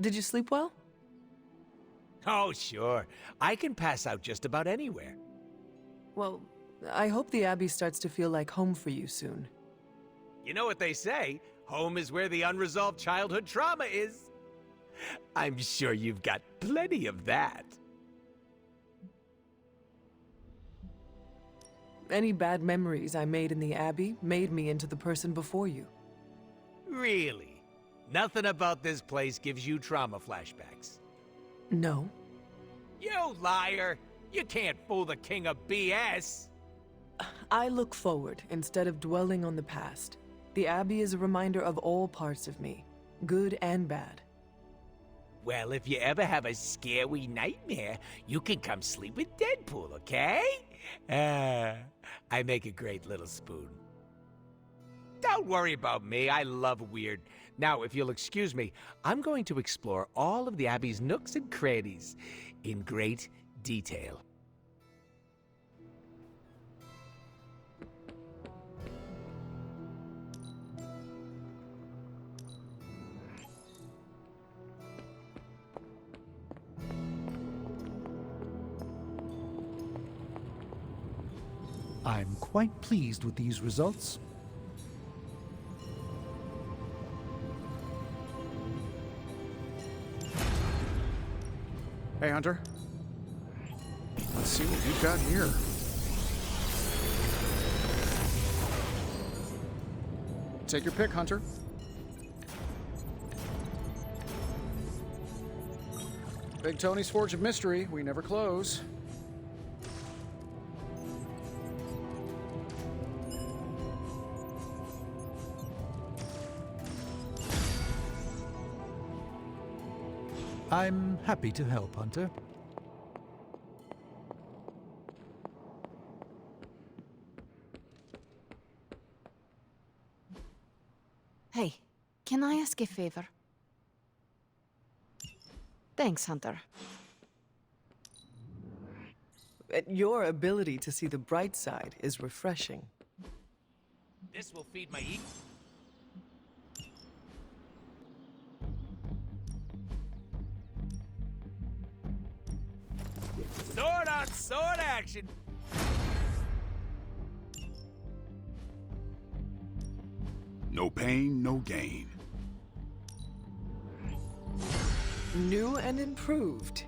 Did you sleep well? Oh, sure. I can pass out just about anywhere. Well, I hope the Abbey starts to feel like home for you soon. You know what they say, home is where the unresolved childhood trauma is. I'm sure you've got plenty of that. Any bad memories I made in the Abbey made me into the person before you. Really? Nothing about this place gives you trauma flashbacks. No. You liar! You can't fool the king of BS! I look forward instead of dwelling on the past. The Abbey is a reminder of all parts of me, good and bad. Well, if you ever have a scary nightmare, you can come sleep with Deadpool, okay? I make a great little spoon. Don't worry about me, I love weird. Now, if you'll excuse me, I'm going to explore all of the Abbey's nooks and crannies in great detail. I'm quite pleased with these results. Hey, Hunter. Let's see what you've got here. Take your pick, Hunter. Big Tony's Forge of Mystery. We never close. I'm happy to help, Hunter. Hey, can I ask a favor? Thanks, Hunter. Your ability to see the bright side is refreshing. This will feed my ego. Sword on sword action! No pain, no gain. New and improved.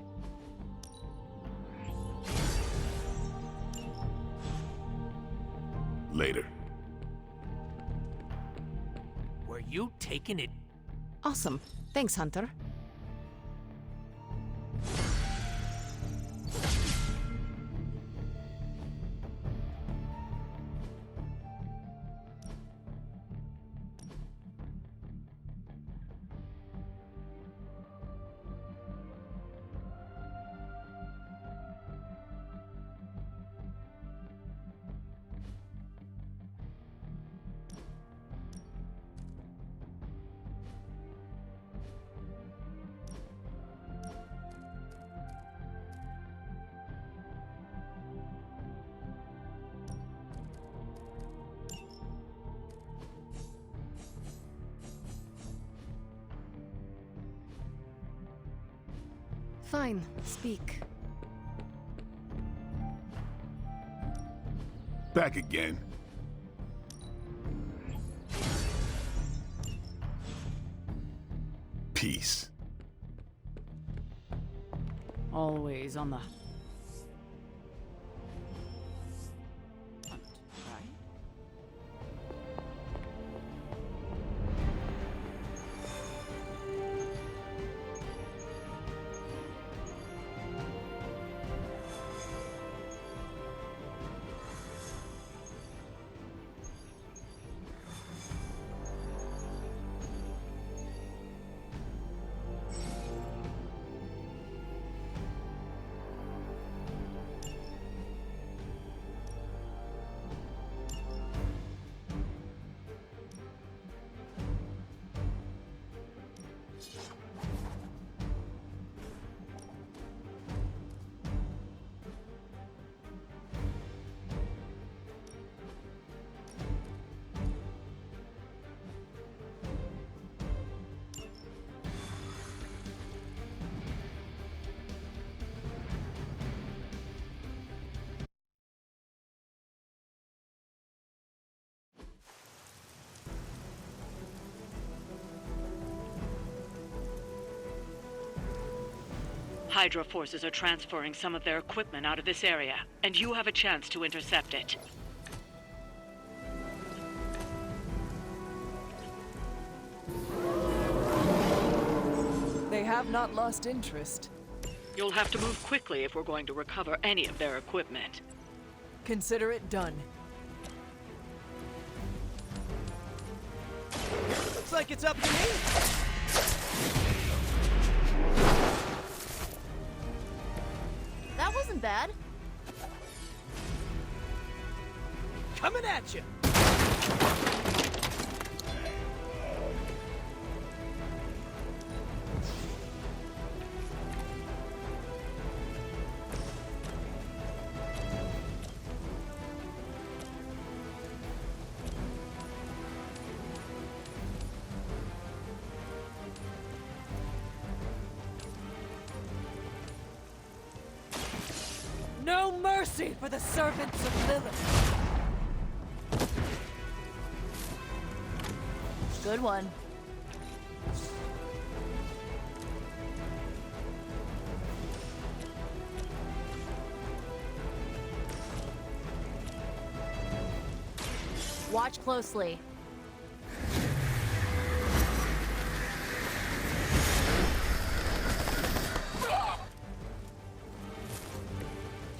Later. Were you taking it? Awesome. Thanks, Hunter. Fine, speak. Back again. Peace. Always on the hunt, right? Hydra forces are transferring some of their equipment out of this area, and you have a chance to intercept it. They have not lost interest. You'll have to move quickly if we're going to recover any of their equipment. Consider it done. Looks like it's up to me. That wasn't bad. Coming at you. No mercy for the servants of Lilith. Good one. Watch closely.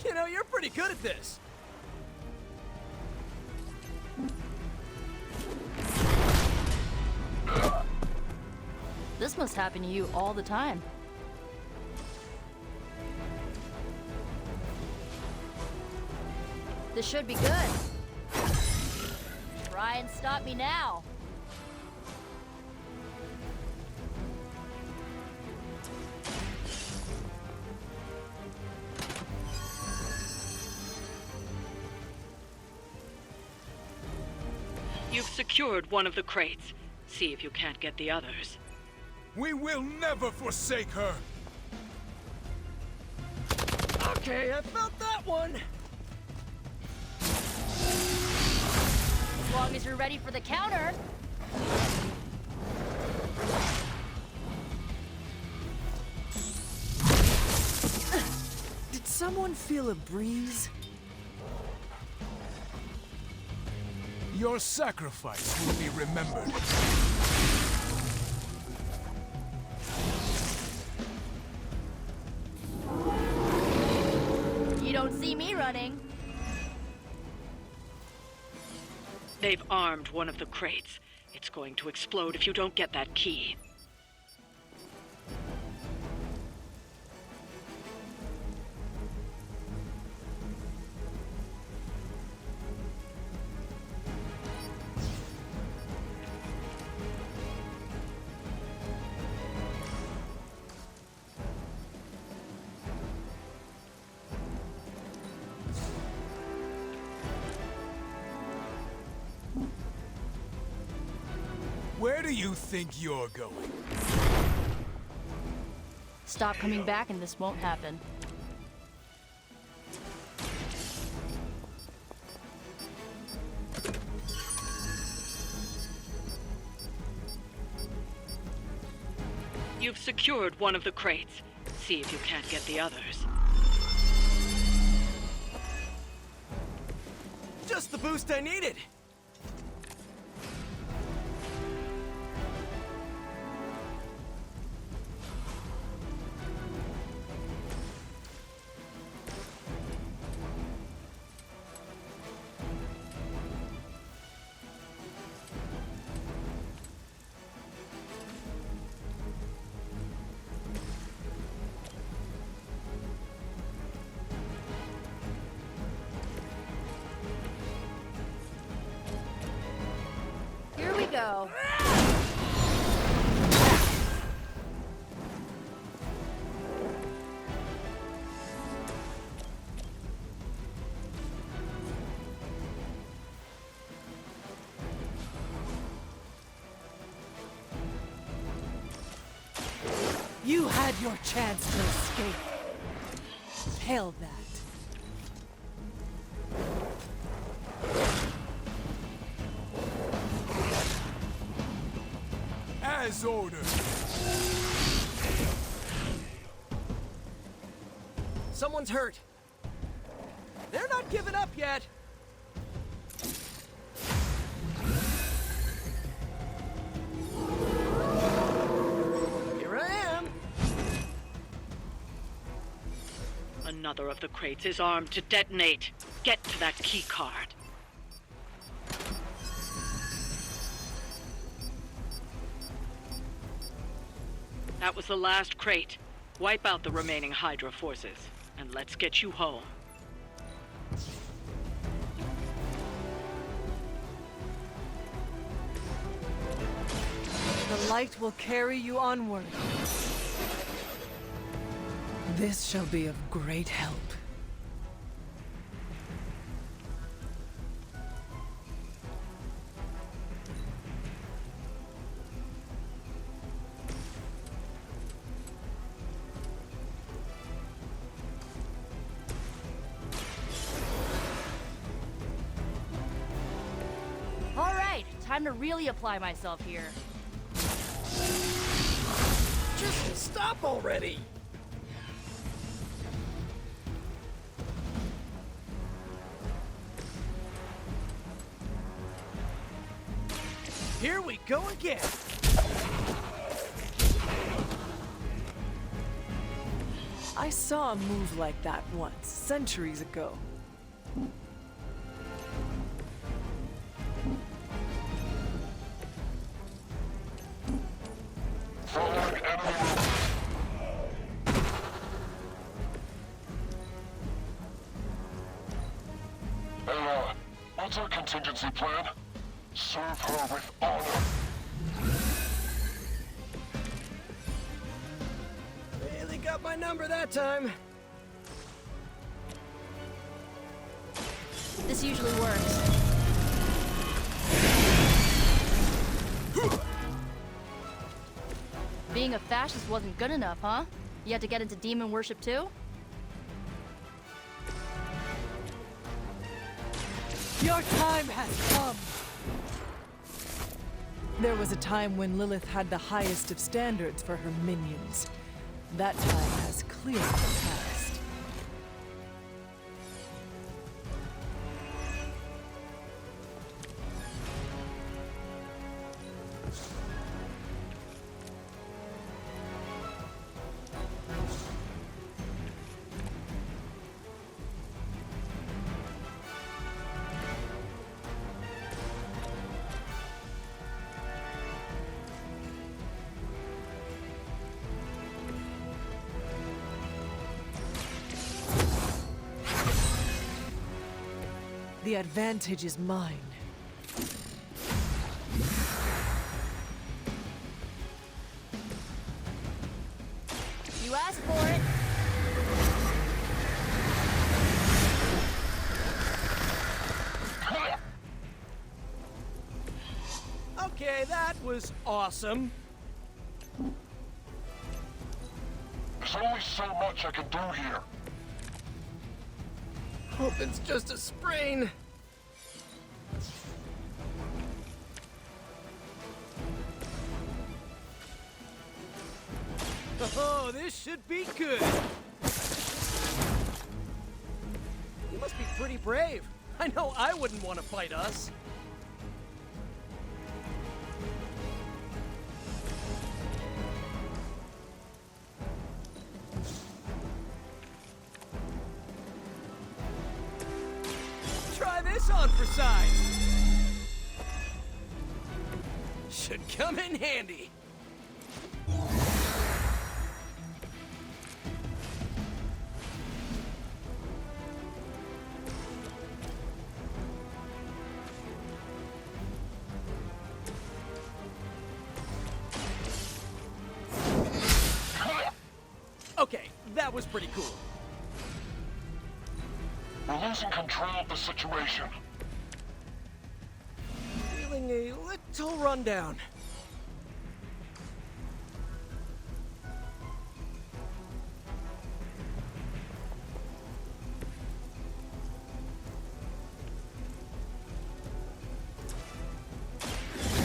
You know, you're pretty good at this. This must happen to you all the time. This should be good. Try and stop me now. You've secured one of the crates. See if you can't get the others. We will never forsake her. Okay, I felt that one. As long as you're ready for the counter. Did someone feel a breeze? Your sacrifice will be remembered. You don't see me running. They've armed one of the crates. It's going to explode if you don't get that key. Where do you think you're going? Stop coming back and this won't happen. You've secured one of the crates. See if you can't get the others. Just the boost I needed. Here we go. You had your chance to escape. Hell that. As ordered. Someone's hurt. They're not giving up yet. Here I am. Another of the crates is armed to detonate. Get to that key card. That was the last crate. Wipe out the remaining Hydra forces, and let's get you home. The light will carry you onward. This shall be of great help. All right, time to really apply myself here. Just stop already. Here we go again. I saw a move like that once, centuries ago. What's our contingency plan? Serve her with honor. Really got my number that time. This usually works. Being a fascist wasn't good enough, huh? You had to get into demon worship too? Your time has come! There was a time when Lilith had the highest of standards for her minions. That time has clearly passed. The advantage is mine. You asked for it. Okay, that was awesome. There's only so much I can do here. Hope it's just a sprain. Oh, this should be good. You must be pretty brave. I know I wouldn't want to fight us. Try this on for size. Should come in handy. Okay, that was pretty cool. We're losing control of the situation. Feeling a little rundown.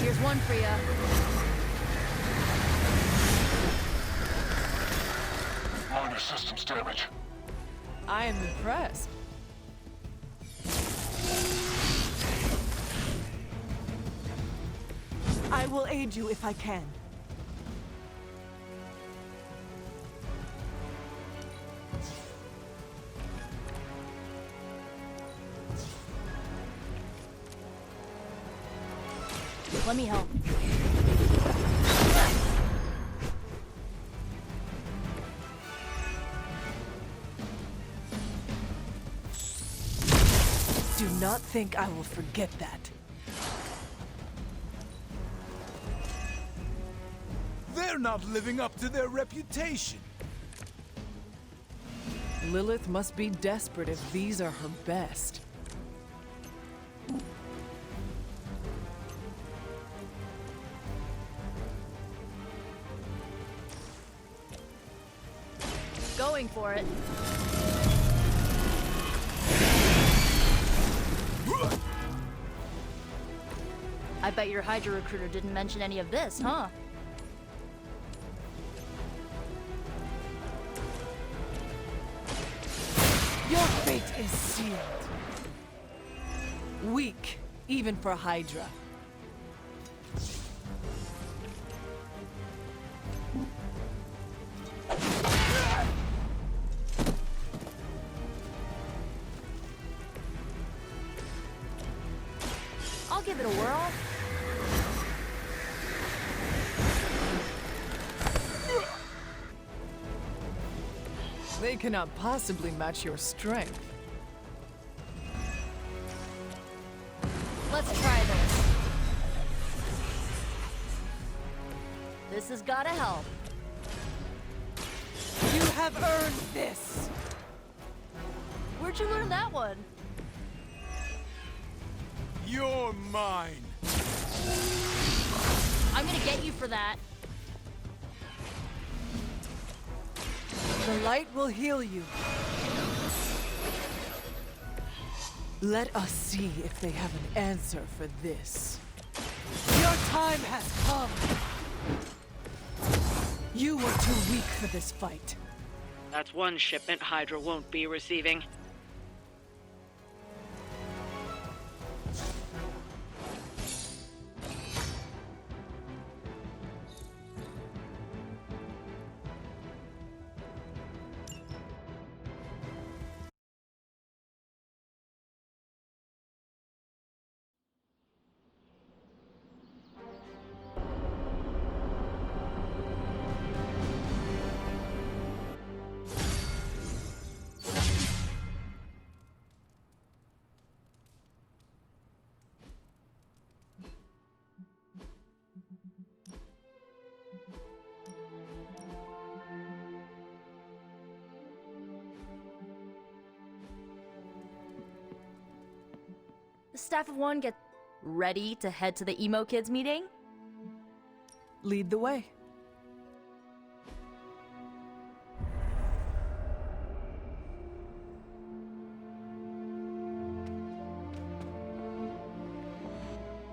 Here's one for ya. Minor systems damage. I am impressed. I will aid you if I can. Let me help. Do not think I will forget that. They're not living up to their reputation. Lilith must be desperate if these are her best. Going for it. I bet your Hydra recruiter didn't mention any of this, huh? Your fate is sealed. Weak, even for Hydra. I'll give it a whirl. They cannot possibly match your strength. Let's try this. This has gotta help. You have earned this! Where'd you learn that one? You're mine. I'm gonna get you for that. The light will heal you. Let us see if they have an answer for this. Your time has come! You were too weak for this fight. That's one shipment Hydra won't be receiving. The staff of one get ready to head to the emo kids meeting. Lead the way.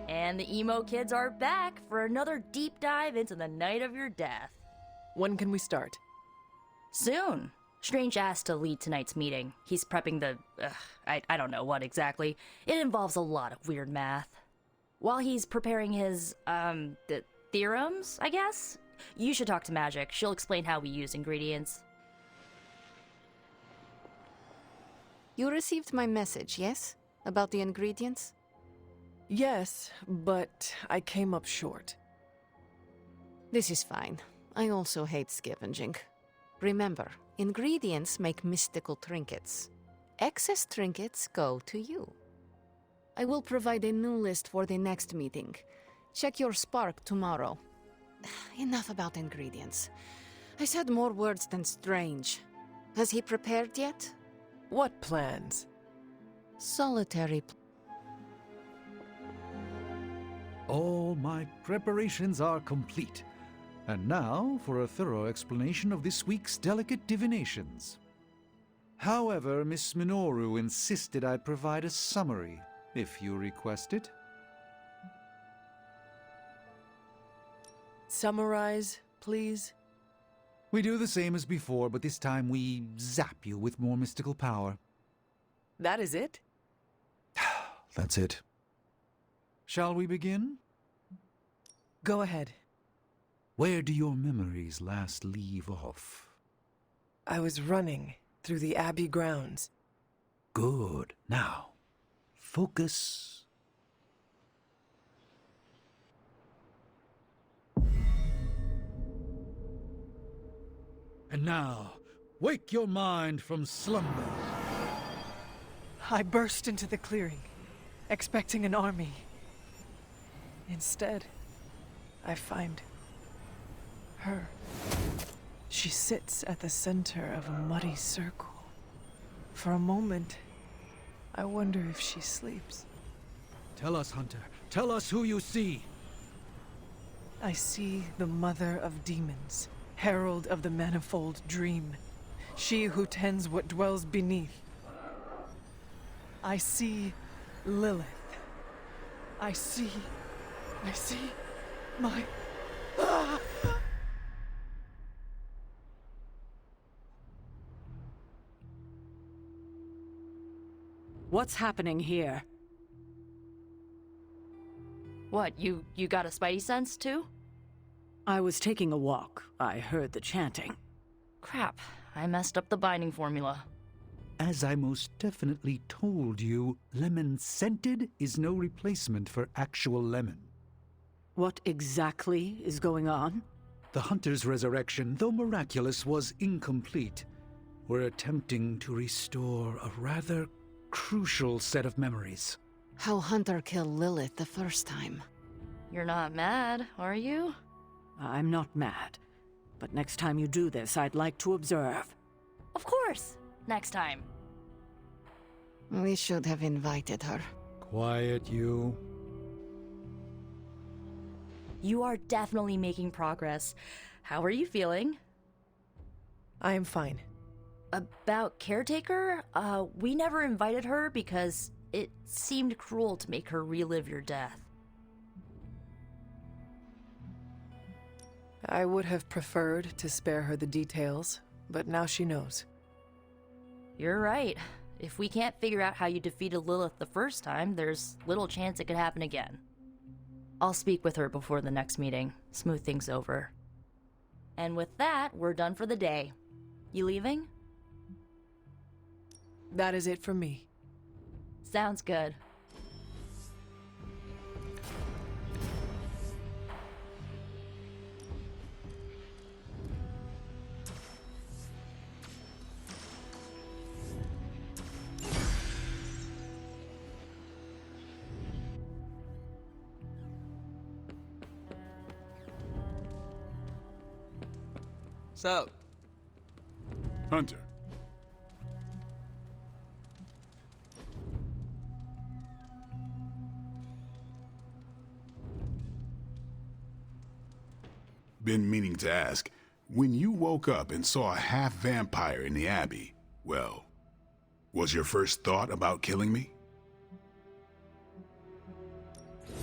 And the emo kids are back for another deep dive into the night of your death. When can we start? Soon. Strange asked to lead tonight's meeting. He's prepping the... I don't know what exactly. It involves a lot of weird math. While he's preparing his, the theorems, I guess? You should talk to Magic. She'll explain how we use ingredients. You received my message, yes? About the ingredients? Yes, but I came up short. This is fine. I also hate scavenging. Remember, ingredients make mystical trinkets. Excess trinkets go to you. I will provide a new list for the next meeting. Check your spark tomorrow. Enough about ingredients. I said more words than Strange. Has he prepared yet? What plans? Solitary. All my preparations are complete. And now for a thorough explanation of this week's delicate divinations. However, Miss Minoru insisted I provide a summary, if you request it. Summarize, please. We do the same as before, but this time we zap you with more mystical power. That is it? That's it. Shall we begin? Go ahead. Where do your memories last leave off? I was running through the Abbey grounds. Good. Now, focus. And now, wake your mind from slumber. I burst into the clearing, expecting an army. Instead, I find her. She sits at the center of a muddy circle. For a moment, I wonder if she sleeps. Tell us, Hunter. Tell us who you see. I see the mother of demons, herald of the manifold dream, she who tends what dwells beneath. I see Lilith. I see my... What's happening here? What, you got a spidey sense too? I was taking a walk. I heard the chanting. Crap, I messed up the binding formula. As I most definitely told you, lemon scented is no replacement for actual lemon. What exactly is going on? The Hunter's resurrection, though miraculous, was incomplete. We're attempting to restore a rather crucial set of memories. How Hunter killed Lilith the first time. You're not mad, are you? I'm not mad. But next time you do this, I'd like to observe. Of course! Next time. We should have invited her. Quiet, you. You are definitely making progress. How are you feeling? I am fine. About Caretaker? We never invited her because it seemed cruel to make her relive your death. I would have preferred to spare her the details, but now she knows. You're right. If we can't figure out how you defeated Lilith the first time, there's little chance it could happen again. I'll speak with her before the next meeting, smooth things over. And with that, we're done for the day. You leaving? That is it for me. Sounds good. So, Hunter. Been meaning to ask, when you woke up and saw a half-vampire in the Abbey, well, was your first thought about killing me?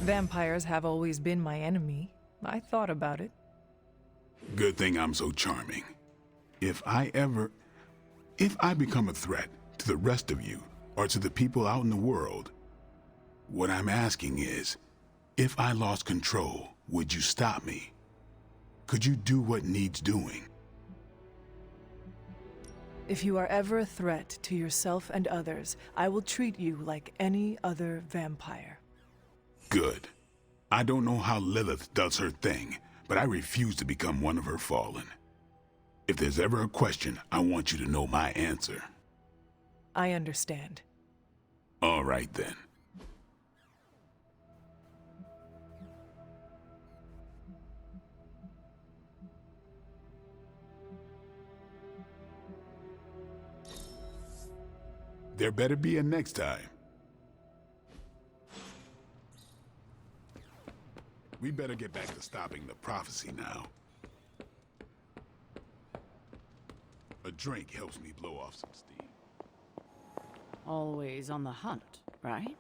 Vampires have always been my enemy. I thought about it. Good thing I'm so charming. If I become a threat to the rest of you, or to the people out in the world, what I'm asking is, if I lost control, would you stop me? Could you do what needs doing? If you are ever a threat to yourself and others, I will treat you like any other vampire. Good. I don't know how Lilith does her thing, but I refuse to become one of her fallen. If there's ever a question, I want you to know my answer. I understand. All right then. There better be a next time. We better get back to stopping the prophecy now. A drink helps me blow off some steam. Always on the hunt, right?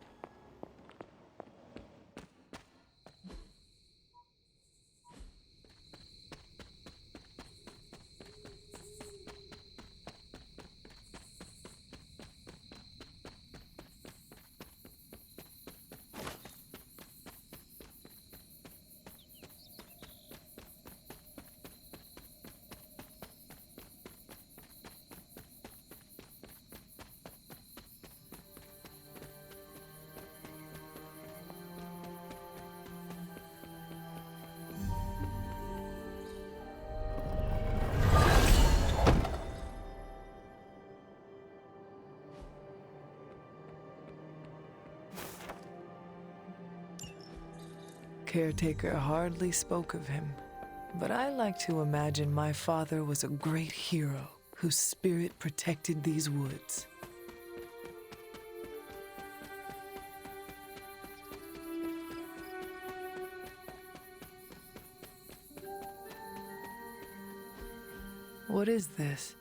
caretaker hardly spoke of him, but I like to imagine my father was a great hero whose spirit protected these woods. What is this?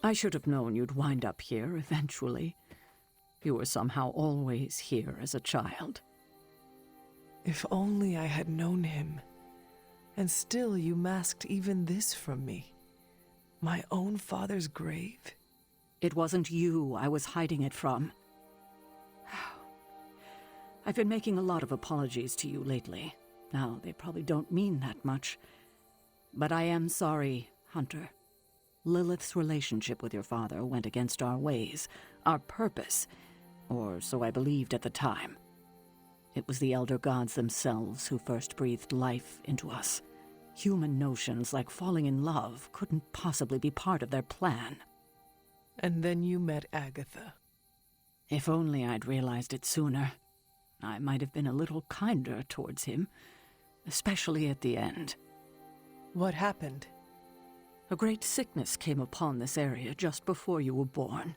I should have known you'd wind up here eventually. You were somehow always here as a child. If only I had known him. And still you masked even this from me. My own father's grave? It wasn't you I was hiding it from. I've been making a lot of apologies to you lately. Now, they probably don't mean that much. But I am sorry, Hunter. Lilith's relationship with your father went against our ways, our purpose, or so I believed at the time. It was the Elder Gods themselves who first breathed life into us. Human notions like falling in love couldn't possibly be part of their plan. And then you met Agatha. If only I'd realized it sooner. I might have been a little kinder towards him, especially at the end. What happened? A great sickness came upon this area just before you were born.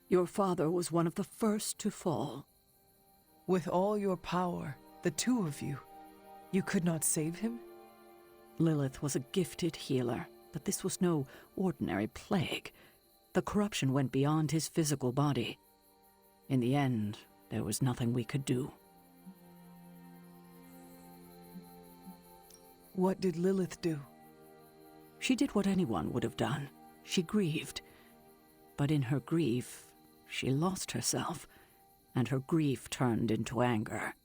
Your father was one of the first to fall. With all your power, the two of you, you could not save him? Lilith was a gifted healer, but this was no ordinary plague. The corruption went beyond his physical body. In the end, there was nothing we could do. What did Lilith do? She did what anyone would have done. She grieved. But in her grief, she lost herself, and her grief turned into anger.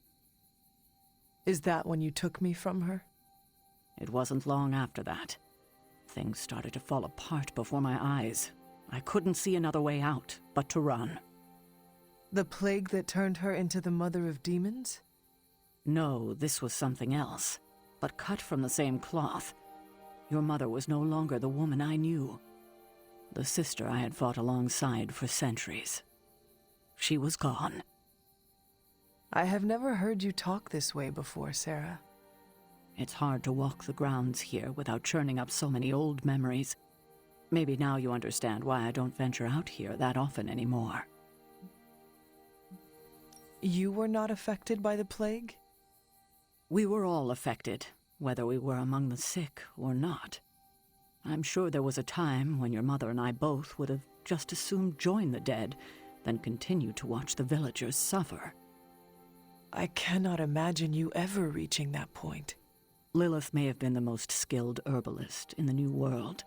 Is that when you took me from her? It wasn't long after that. Things started to fall apart before my eyes. I couldn't see another way out but to run. The plague that turned her into the mother of demons? No, this was something else, but cut from the same cloth. Your mother was no longer the woman I knew. The sister I had fought alongside for centuries. She was gone. I have never heard you talk this way before, Sarah. It's hard to walk the grounds here without churning up so many old memories. Maybe now you understand why I don't venture out here that often anymore. You were not affected by the plague? We were all affected, whether we were among the sick or not. I'm sure there was a time when your mother and I both would have just as soon joined the dead than continue to watch the villagers suffer. I cannot imagine you ever reaching that point. Lilith may have been the most skilled herbalist in the New World.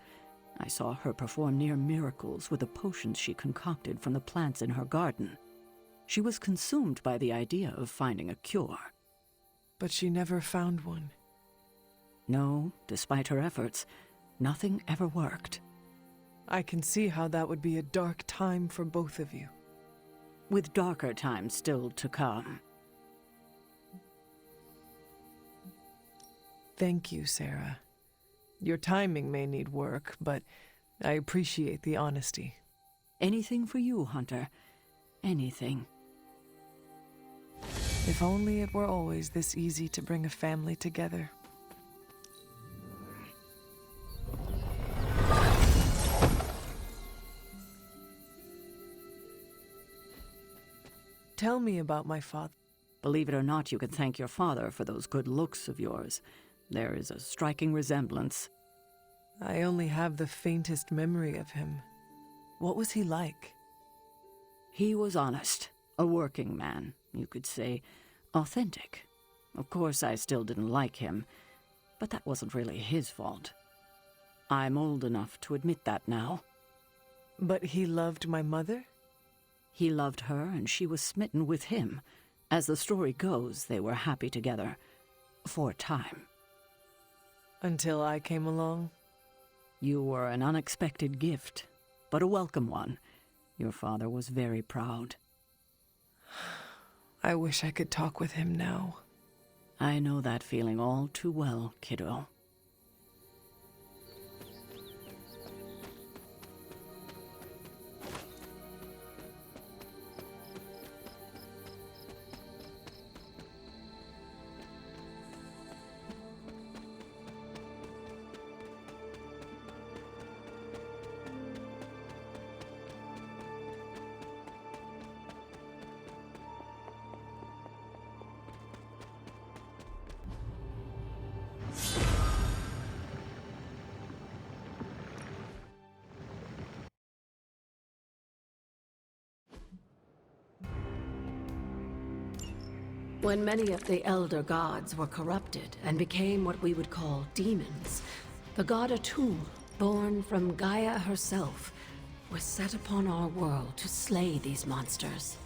I saw her perform near miracles with the potions she concocted from the plants in her garden. She was consumed by the idea of finding a cure. But she never found one. No, despite her efforts, nothing ever worked. I can see how that would be a dark time for both of you. With darker times still to come. Thank you, Sarah. Your timing may need work, but I appreciate the honesty. Anything for you, Hunter. Anything. If only it were always this easy to bring a family together. Tell me about my father. Believe it or not, you can thank your father for those good looks of yours. There is a striking resemblance. I only have the faintest memory of him. What was he like? He was honest, a working man, you could say, authentic. Of course, I still didn't like him, but that wasn't really his fault. I'm old enough to admit that now. But he loved my mother? He loved her, and she was smitten with him. As the story goes, they were happy together. For a time. Until I came along? You were an unexpected gift, but a welcome one. Your father was very proud. I wish I could talk with him now. I know that feeling all too well, kiddo. When many of the Elder Gods were corrupted and became what we would call demons, the god Atum, born from Gaia herself, was set upon our world to slay these monsters.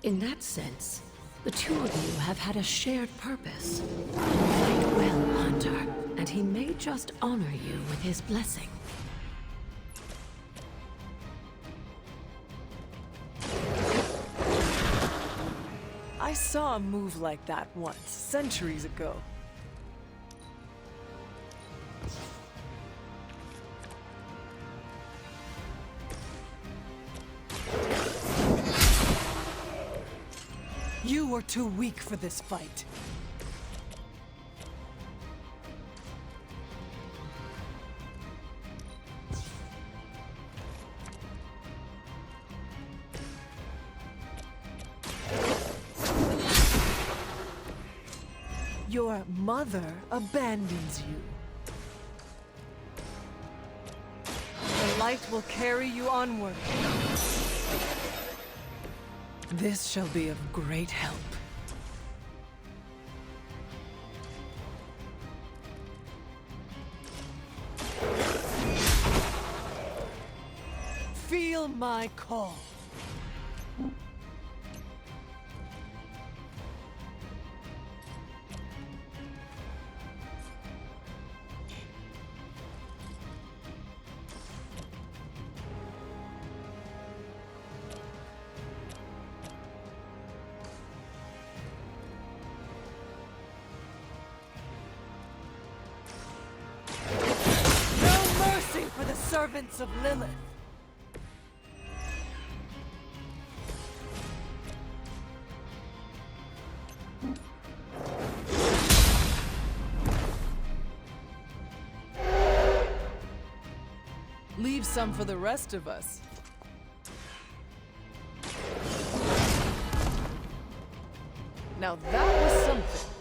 In that sense, the two of you have had a shared purpose. Fight well, Hunter, and he may just honor you with his blessing. I saw a move like that once, centuries ago. You were too weak for this fight. Your mother abandons you. The light will carry you onward. This shall be of great help. Feel my call. For the servants of Lilith. Leave some for the rest of us. Now that was something.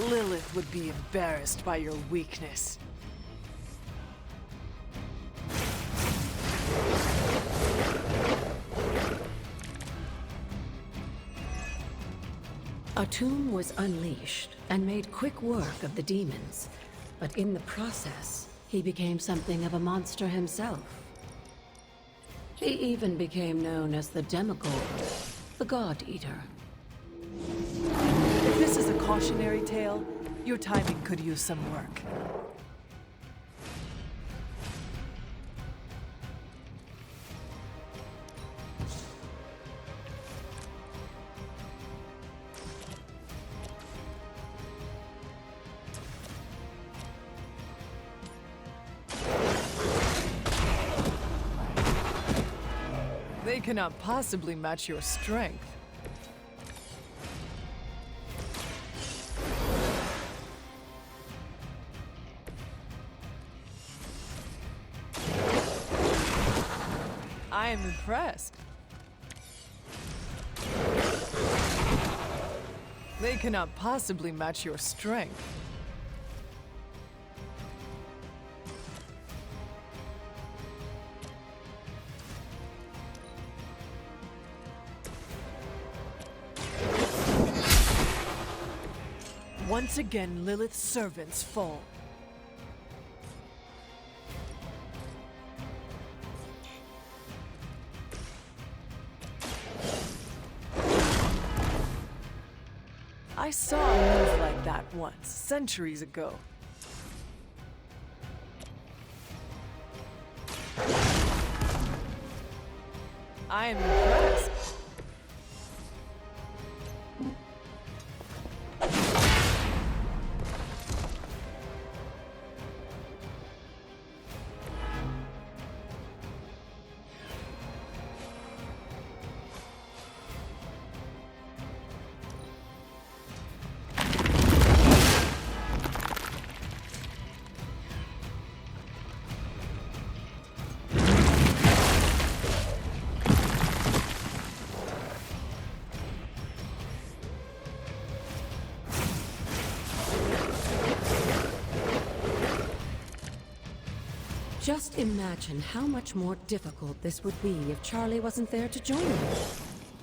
Lilith would be embarrassed by your weakness. Atum was unleashed and made quick work of the demons, but in the process, he became something of a monster himself. He even became known as the Demogorgon, the God Eater. If this is a cautionary tale, your timing could use some work. They cannot possibly match your strength. I am impressed. They cannot possibly match your strength. Once again, Lilith's servants fall. I saw a move like that once, centuries ago. I am impressed. Just imagine how much more difficult this would be if Charlie wasn't there to join you.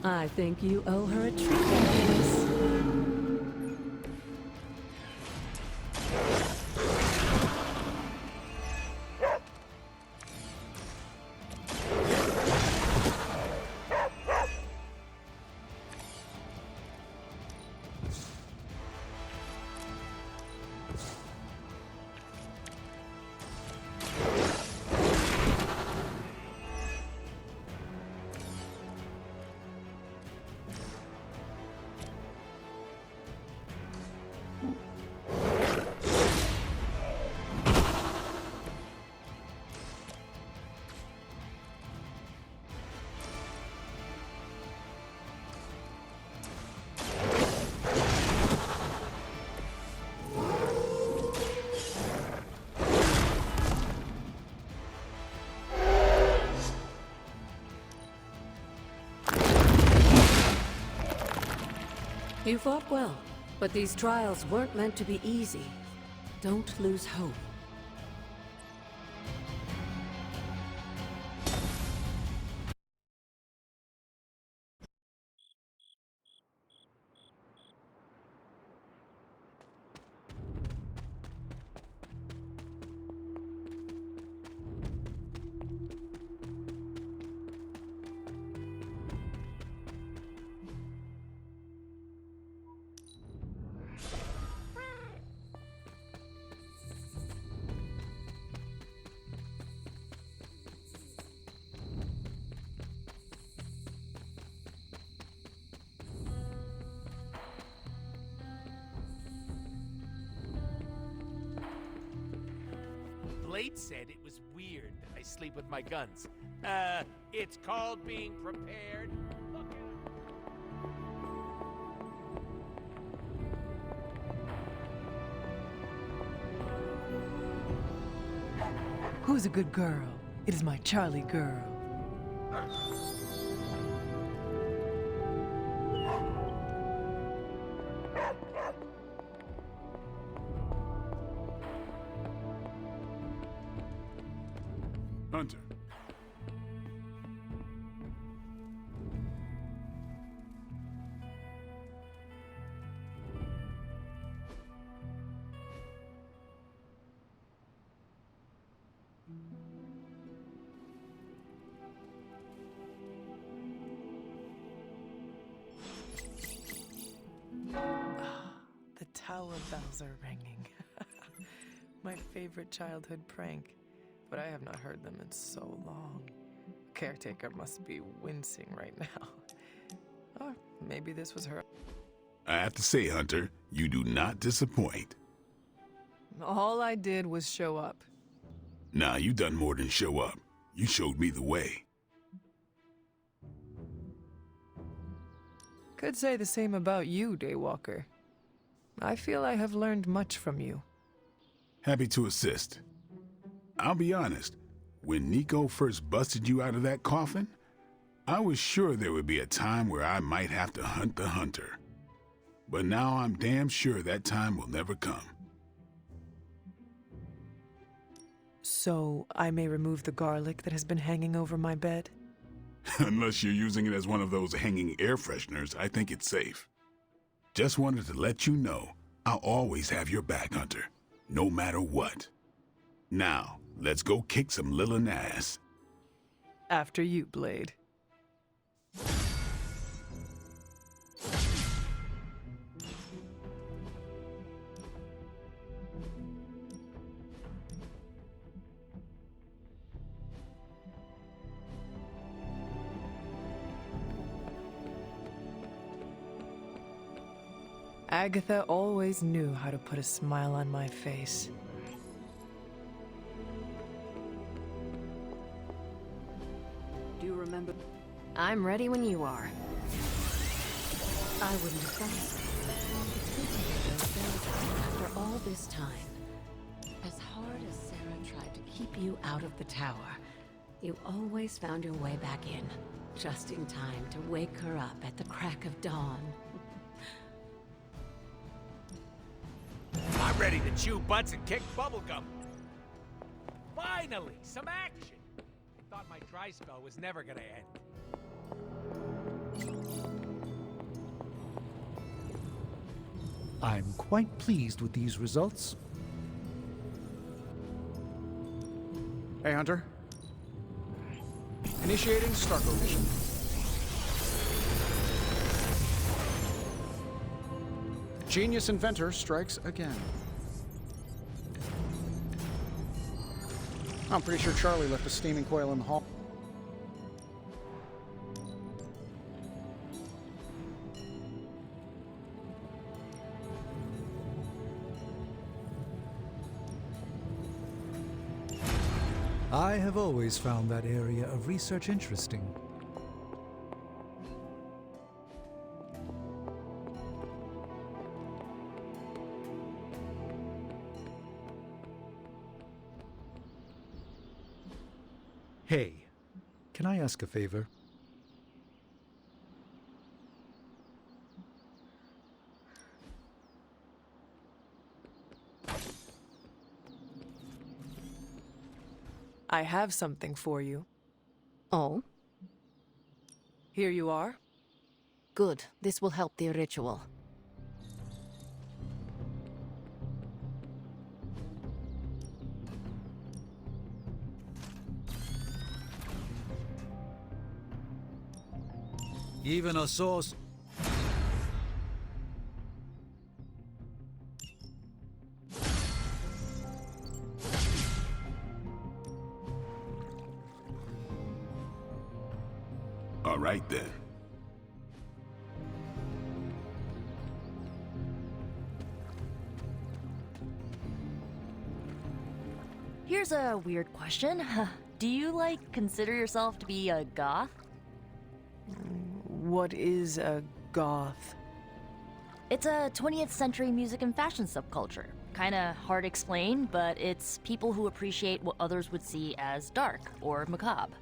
I think you owe her a treat, Alice. You fought well, but these trials weren't meant to be easy. Don't lose hope. Blade said it was weird that I sleep with my guns. It's called being prepared. Look at Who's a good girl? It is my Charlie girl. Hunter. The tower bells are ringing. My favorite childhood prank. But I have not heard them in so long. Caretaker must be wincing right now. Or maybe this was her. I have to say, Hunter, you do not disappoint. All I did was show up. Nah, you done more than show up. You showed me the way. Could say the same about you, Daywalker. I feel I have learned much from you. Happy to assist. I'll be honest, when Nico first busted you out of that coffin, I was sure there would be a time where I might have to hunt the hunter. But now I'm damn sure that time will never come. So, I may remove the garlic that has been hanging over my bed? Unless you're using it as one of those hanging air fresheners, I think it's safe. Just wanted to let you know, I'll always have your back, Hunter, no matter what. Now, let's go kick some Lilin ass. After you, Blade. Agatha always knew how to put a smile on my face. Do you remember? I'm ready when you are. I wouldn't have thought so. It's good to hear those bells after all this time. As hard as Sarah tried to keep you out of the tower, you always found your way back in, just in time to wake her up at the crack of dawn. I'm ready to chew butts and kick bubblegum. Finally, some action! I thought my dry spell was never gonna end. I'm quite pleased with these results. Hey, Hunter. Initiating Starco mission. Genius inventor strikes again. I'm pretty sure Charlie left a steaming coil in the hall. I have always found that area of research interesting. Hey, can I ask a favor? I have something for you. Oh? Here you are. Good. This will help the ritual. Even a source. All right then. Here's a weird question. Do you, consider yourself to be a goth? What is a goth? It's a 20th century music and fashion subculture. Kinda hard to explain, but it's people who appreciate what others would see as dark or macabre.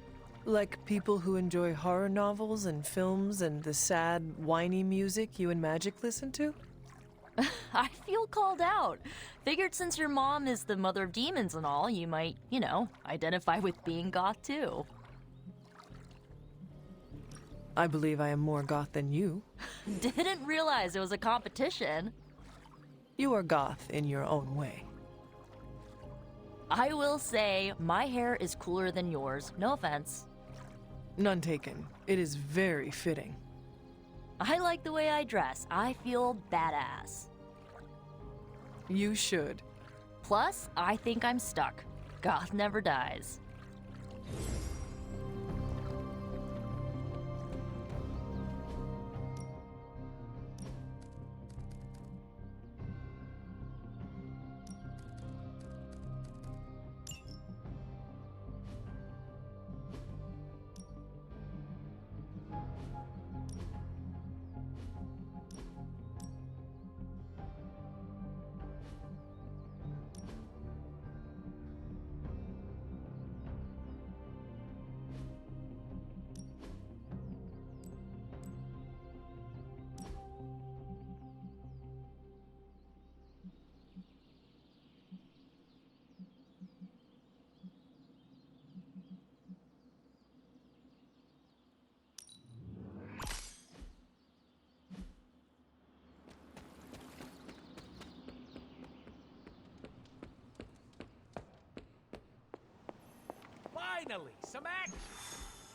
Like people who enjoy horror novels and films and the sad, whiny music you and Magic listen to? I feel called out. Figured since your mom is the mother of demons and all, you might, identify with being goth too. I believe I am more goth than you. Didn't realize it was a competition. You are goth in your own way. I will say, my hair is cooler than yours, no offense. None taken. It is very fitting. I like the way I dress. I feel badass. You should. Plus, I think I'm stuck. Goth never dies. Finally, some action!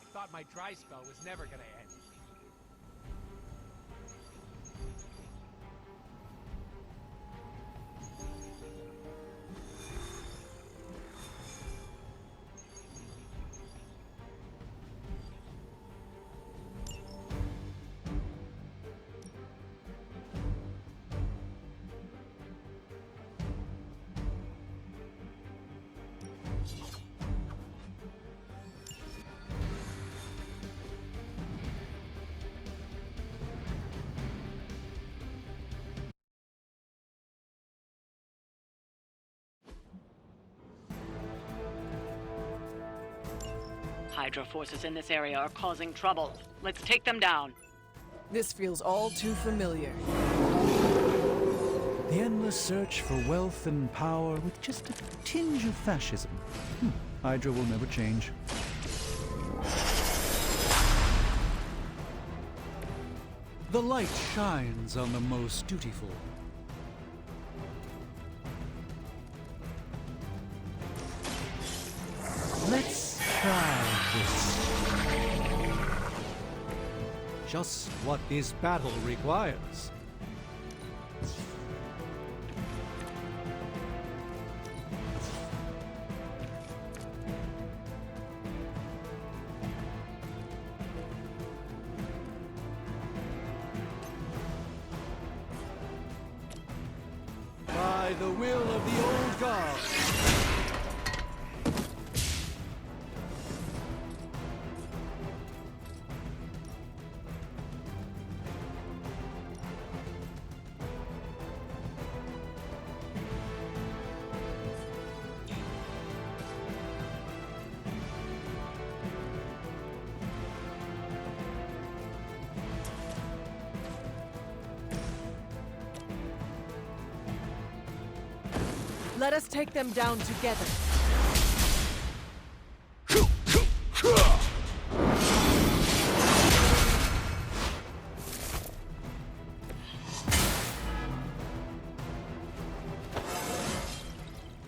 I thought my dry spell was never gonna end. Hydra forces in this area are causing trouble. Let's take them down. This feels all too familiar. The endless search for wealth and power with just a tinge of fascism. Hydra will never change. The light shines on the most dutiful. Let's try this. Just what this battle requires. By the will of the old gods. Let us take them down together.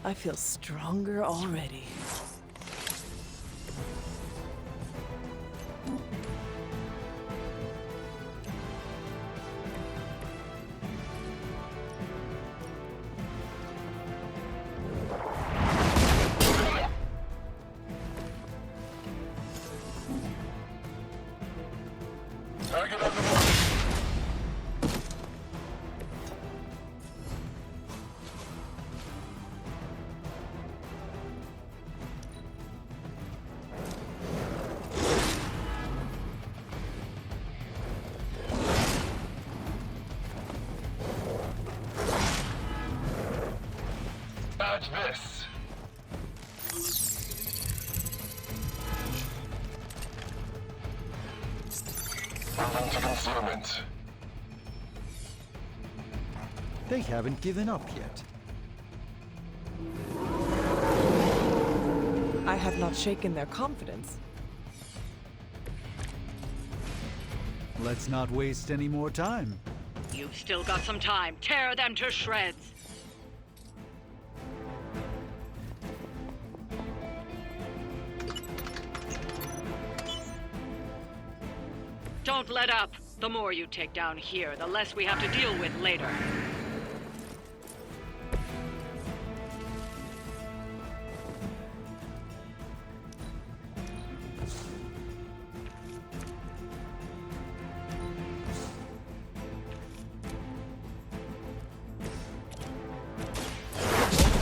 I feel stronger already. Badge this. Moving to concealment. They haven't given up yet. I have not shaken their confidence. Let's not waste any more time. You've still got some time. Tear them to shreds. Don't let up. The more you take down here, the less we have to deal with later.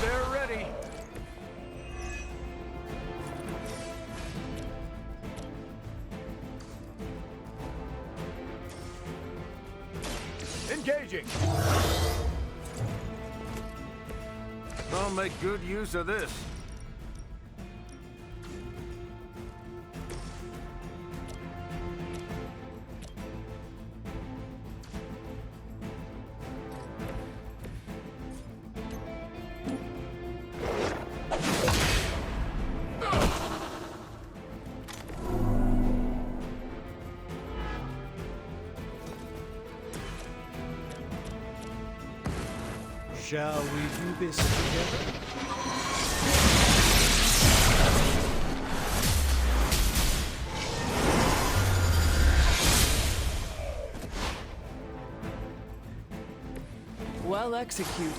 They're ready. Engaging. I'll make good use of this. Shall we do this together? Well executed.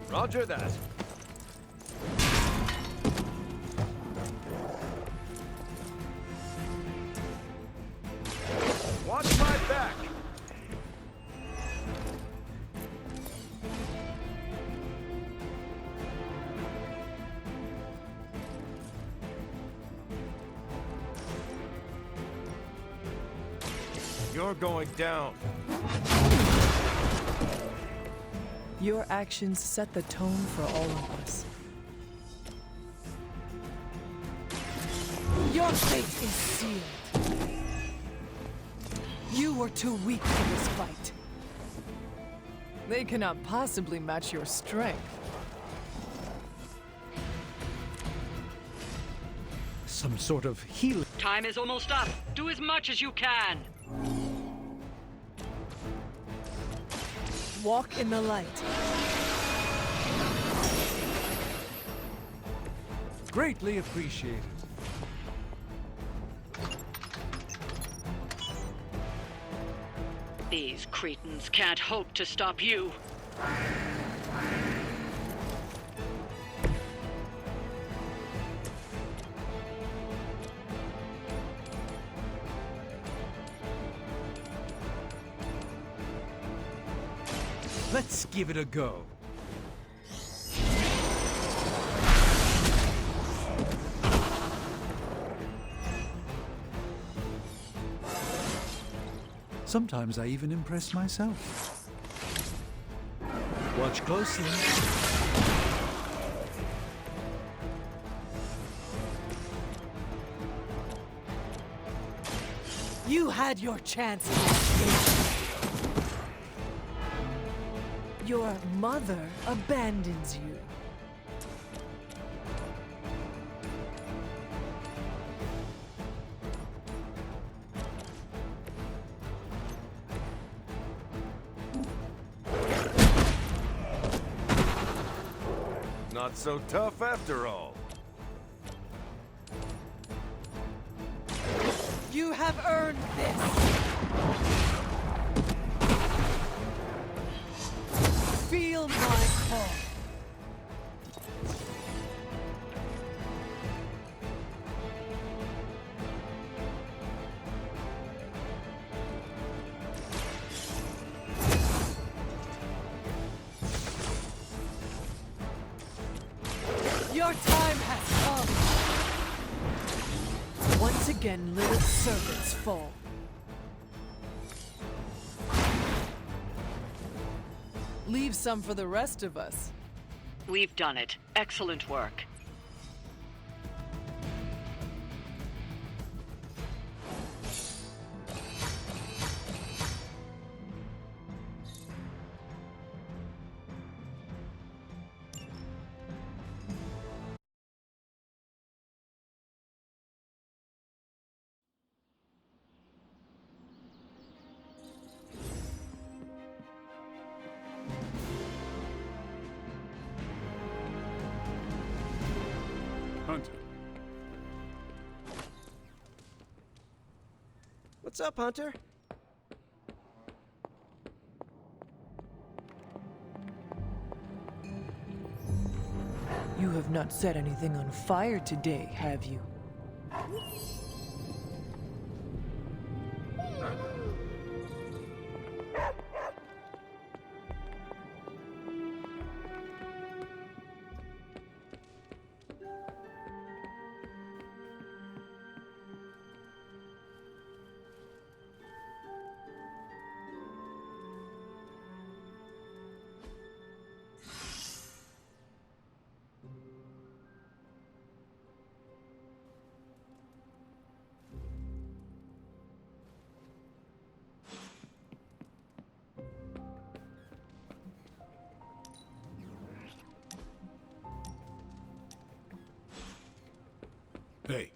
Roger that. Watch my back. You're going down. Your actions set the tone for all of us. Your fate is sealed. You were too weak for this fight. They cannot possibly match your strength. Some sort of healing. Time is almost up. Do as much as you can. Walk in the light. Greatly appreciated. These cretins can't hope to stop you. Let's give it a go. Sometimes I even impress myself. Watch closely. You had your chance to escape. Your mother abandons you. Not so tough after all. You have earned this. Feel my call. Your time has come. Once again, Lilith's servants fall. Leave some for the rest of us. We've done it. Excellent work. Hunter. What's up, Hunter? You have not set anything on fire today, have you? Hey.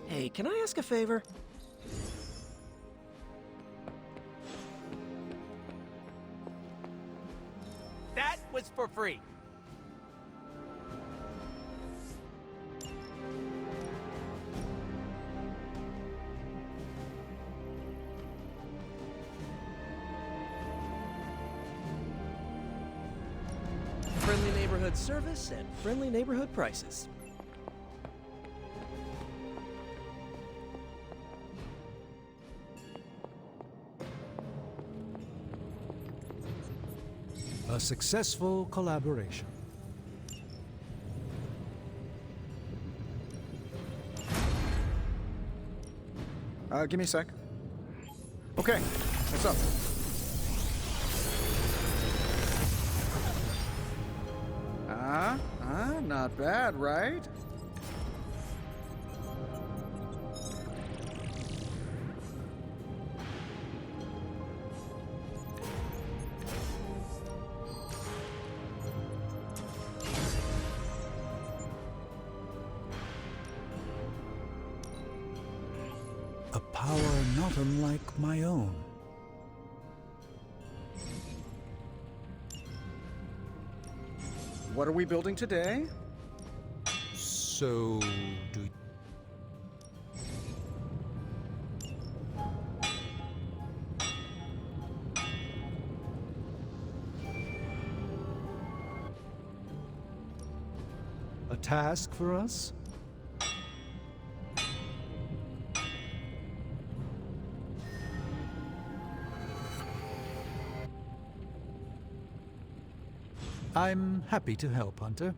Hey, can I ask a favor? That was for free. Friendly neighborhood service and friendly neighborhood prices. A successful collaboration. Give me a sec. Okay, what's up? Not bad, right? A power not unlike my own. What are we building today? So, do... A task for us? I'm happy to help, Hunter.